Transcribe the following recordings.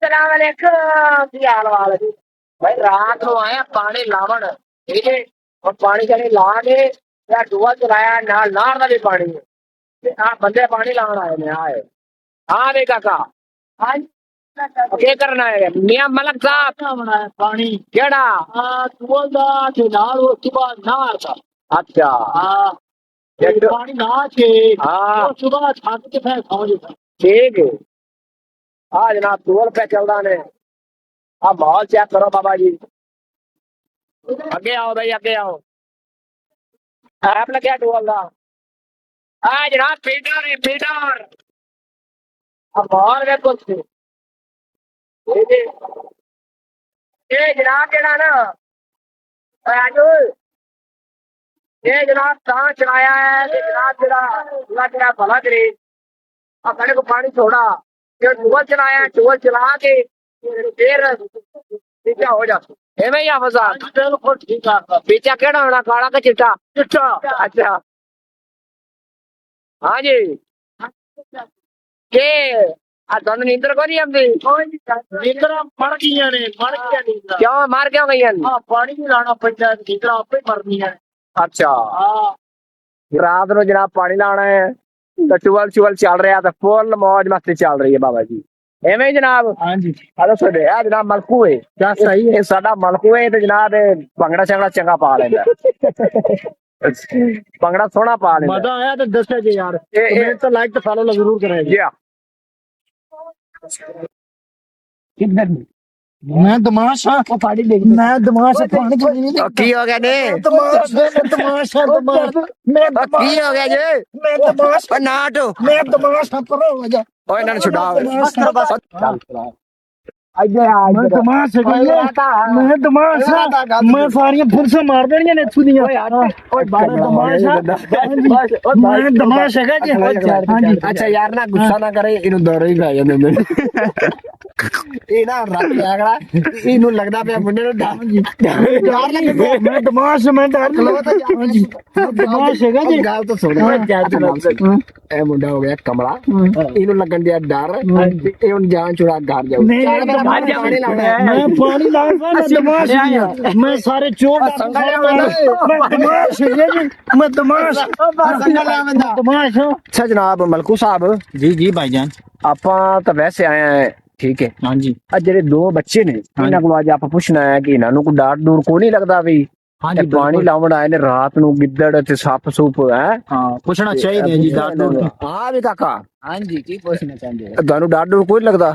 अस्सलाम वालेकुम की हाल वाल जी भाई रात को आया पानी लावन ठीक है और पानी चले ला के या डुआ चलाया नाल नार का भी पानी है आ बंदे पानी लावन आए ने आए हाँ रे काका हाँ क्या करना है मियां मलक साहब बनाया पानी केड़ा डुआ दा ते नाल उसके बाद नार का अच्छा हाँ पानी ना के हाँ सुबह छात के फिर खाओ ठीक है हाँ जनाब टूर पे चल रहा है आप माहौल चेक करो बाबा जी आगे आओ भाई आगे आओ आप लगे टूर का हाँ जनाब पीटर है पीटर अब माहौल में कुछ ये जनाब केड़ा ना आजो ये जनाब कहाँ चलाया है ये जनाब जरा तेरा भला करे अपने को पानी छोड़ा जो टूबल चलाया टूबल चला के फिर पीछा हो जाता है भैया फसाद बिल्कुल ठीक है पीछा केड़ा होना काला का चिट्टा चिट्टा अच्छा हाँ जी के तुम नींदर को नहीं आती नींदर मर गई ने मर गई नींदर क्यों मार क्यों गई हां पानी नहीं लाना पैंदा नींदर आपे मरनी है अच्छा हां रात को जनाब पानी लाना है तो टूबल चल रहा तो फुल मौज मस्ती चल रही है बाबा जी एवं जनाब हाँ जी जनाब मलकू है क्या सही है साडा मलकू है तो जनाब भंगड़ा शंगड़ा चंगा पा लेंदा भंगड़ा सोना पा लेंदा मजा आया तो दस जी यार ये तो लाइक तो फॉलो जरूर करेंगे किधर मैं तमाशा पानी देख मैं तमाशा पानी की हो गया ने तमाशा मैं की हो गया जे मैं तमाशा ना हटो मैं तमाशा करो वजह ओए ना छुड़ाओ मैं तमाशा मैं तमाशा मैं सारी फिर से मार देनी ने इथू दी ओए तमाशा मैं तमाशा है जी हां जी अच्छा यार ना गुस्सा ना करे इनु दौरे ही खा जांदे ने ਇਹ ਨਾ ਰੱਬ ਲੱਗਦਾ ਇਹਨੂੰ ਲੱਗਦਾ ਪਿਆ ਮੁੰਡੇ ਨੂੰ ਡਰ ਲੱਗਦਾ ਮੈਂ ਤਮਾਸ਼ ਮੈਂ ਡਰ ਲੱਗਦਾ ਹਾਂਜੀ ਤਮਾਸ਼ ਹੈਗਾ ਜੀ ਗੱਲ ਤਾਂ ਸੁਣ ਇਹ ਮੁੰਡਾ ਹੋ ਗਿਆ ਕਮਲਾ ਇਹਨੂੰ ਲੱਗਣ ਦਿਆ ਡਰ ਇਹ ਹੁਣ ਜਾਨ ਚੁਰਾ ਘਰ ਜਾਊ ਮੈਂ ਪਾਣੀ ਲਾਉਂਦਾ ਮੈਂ ਤਮਾਸ਼ ਮੈਂ ਸਾਰੇ ਚੋਰ ਮੈਂ ਤਮਾਸ਼ ਹੈ ਜੀ ਮੈਂ ਤਮਾਸ਼ ਤਮਾਸ਼ ਅੱਛਾ ਜਨਾਬ ਮਲਕੂ ਸਾਹਿਬ ਜੀ ਜੀ ਭਾਈਜਾਨ ਆਪਾਂ ਤਾਂ ਵੈਸੇ ਆਏ ਆ ठीक है हाँ जी जेडे दो बच्चे ने इन्हां कोल अज आपां पुछना है कि इन्हां नूं कोई डर डूर को नहीं लगदा भी हाँ जी पानी लावण आए ने रात नूं गिद्दड़ ते सप सूप है हां पुछना चाहिए जी डर डूर हां भी काका हां जी की पुछना चाहंदे हो तानू डर डूर कोई लगदा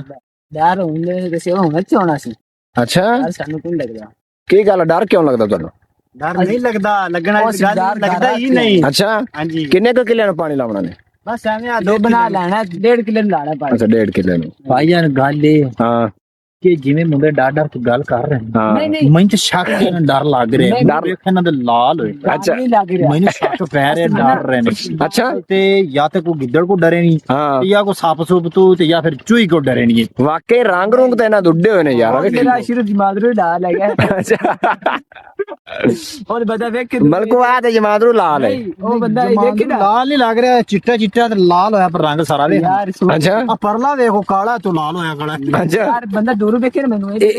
डर हुंदे ते सेवा होना चाहना सी अच्छा डर सानू कोई लगदा की गल डर क्यों लगदा तानू डर नहीं लगदा लगना गल लगदा ही नहीं अच्छा हां जी किन्ने को किले नु पानी लावणा ने बस ਐਵੇਂ ਦੋ ਬਣਾ ਲੈਣਾ 1.5 ਕਿੱਲੇ ਲਾਣਾ ਪਾਣੀ ਅੱਛਾ 1.5 ਕਿੱਲੇ ਨੂੰ ਭਾਈ ਯਾਰ ਗੱਲ ਇਹ ਹਾਂ ਕਿ ਜਿਵੇਂ ਮੁੰਡੇ ਡਰ ਤੋਂ ਗੱਲ ਕਰ ਰਹੇ ਨੇ ਮੈਨੂੰ ਤਾਂ ਸ਼ੱਕ ਹੈ ਡਰ ਲੱਗ ਰਿਹਾ ਡਰ ਵੇਖਣ ਦੇ ਲਾਲ ਹੋਏ ਅੱਛਾ ਮੈਨੂੰ ਸ਼ੱਕ ਪੈ ਰਿਹਾ ਡਰ ਰਹੇ ਨੇ ਅੱਛਾ ਤੇ ਜਾਂ ਤੇ ਕੋਈ ਗਿੱਦੜ ਕੋ ਡਰੇ ਨਹੀਂ ਤੇ ਜਾਂ ਕੋਈ ਸੱਪ ਸੁਪ ਤੋਂ ਤੇ ਜਾਂ ਫਿਰ ਚੂਹੀ ਕੋ ਡਰੇ ਨਹੀਂ ਵਾਕਈ ਰੰਗ ਰੰਗ ਤੇ ਇਹਨਾਂ ਦੁੱਡੇ ਹੋਏ ਨੇ ਯਾਰ ਮੇਰਾ ਸ਼ੁਰੂ ਜਮਾਦਰੂ ਲਾਲ ਹੈਗਾ ਅੱਛਾ और बता देख मलको आ ते जमादरू लाल है ओ बंदा देख लाल नहीं लग रहा चिट्टा चिट्टा ते लाल होया पर रंग सारा यार अच्छा आ परला देखो काला तो लाल होया काला अच्छा यार बंदा दूर देखे मेनू ए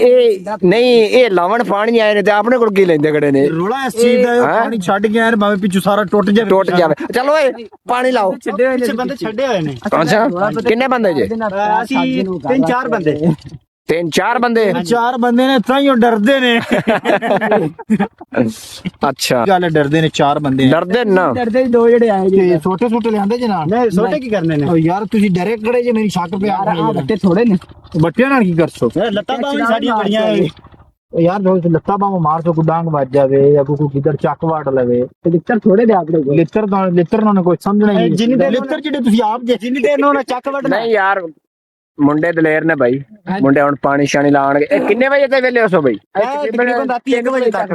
नहीं ए लावण पानी आए ने ते अपने कोल की लेंदे खड़े ने रोला इस चीज दा पानी छड गया यार भावे पिछू सारा टूट जावे चलो ओए पानी लाओ पीछे बंदे छडे होए ने अच्छा कितने बंदे जे ਅਸੀਂ 3-4 बंदे 3-4 बंदे 4 बंदे ने ताइयों डरदे ने अच्छा गल डरदे ने 4 बंदे डरदे ना डरदे दो जेड़े आए जे छोटे छोटे लेंदे जे ना नहीं छोटे की करने ने ओ यार तुसी डरे खड़े जे मेरी शक पे आ बट्टे थोड़े ने बट्टियां नाल की करसो लत्ता बावी साडीਆਂ बड़ियां ओ यार जो लत्ता बाव मार सो को डांग ਵੱਜ ਜਾਵੇ ਜਾਂ ਕੋਈ ਕਿਧਰ ਚੱਕ ਵਾੜ ਲਵੇ ਤੇ ਲਿੱਤਰ ਥੋੜੇ ਦੇ ਆਗੜੇ ਲਿੱਤਰ ਨੂੰ ਕੋਈ ਸਮਝਣਾ ਨਹੀਂ ਜਿੰਨੀ ਦੇ ਲਿੱਤਰ ਜਿਹੜੇ ਤੁਸੀਂ ਆਪ ਜੇ ਜਿੰਨੀ ਦੇ ਨੂੰ ਨਾ ਚੱਕ ਵੱਢ ਨਹੀਂ ਯਾਰ ਮੁੰਡੇ ਦਲੇਰ ਨੇ ਭਾਈ ਮੁੰਡੇ ਹੁਣ ਪਾਣੀ ਸ਼ਾਣੀ ਲਾਣਗੇ ਇਹ ਕਿੰਨੇ ਵਜੇ ਤੇ ਵੇਲੇ ਹੋਸੋ ਭਾਈ ਤਕਰੀਬਨ ਰਾਤੀ 1 ਵਜੇ ਤੱਕ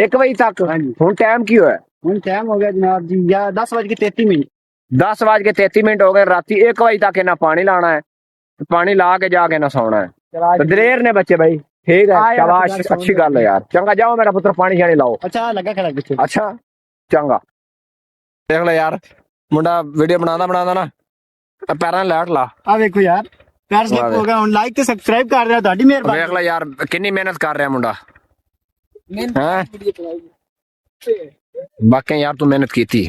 1 ਵਜੇ ਤੱਕ ਹੁਣ ਟਾਈਮ ਕੀ ਹੋਇਆ ਹੁਣ ਟਾਈਮ ਹੋ ਗਿਆ ਜਨਾਬ ਜੀ ਯਾ 10:33 ਮਿੰਟ 10:33 ਮਿੰਟ ਹੋ ਗਏ ਰਾਤੀ 1 ਵਜੇ ਤੱਕ ਇਹਨਾਂ ਪਾਣੀ ਲਾਣਾ ਹੈ ਪਾਣੀ ਲਾ ਕੇ ਜਾ ਕੇ ਨਾ ਸੌਣਾ ਹੈ ਦਲੇਰ ਨੇ ਬੱਚੇ ਭਾਈ ठीक है शाबाश अच्छी गल है यार चंगा जाओ मेरा पुत्र पानी शानी लाओ अच्छा लगा खड़ा पीछे अच्छा चंगा देख ले यार मुंडा वीडियो बनाना ना पैरां लाट ला आ देखो यार ਪੈਰ ਸਲਿਪ ਹੋ ਗਿਆ ਹੁਣ ਲਾਈਕ ਤੇ ਸਬਸਕ੍ਰਾਈਬ ਕਰ ਰਿਹਾ ਤੁਹਾਡੀ ਮਿਹਰਬਾਨੀ ਵੇਖ ਲੈ ਯਾਰ ਕਿੰਨੀ ਮਿਹਨਤ ਕਰ ਰਿਹਾ ਮੁੰਡਾ ਹੈ ਬਾਕੀ ਯਾਰ ਤੂੰ ਮਿਹਨਤ ਕੀਤੀ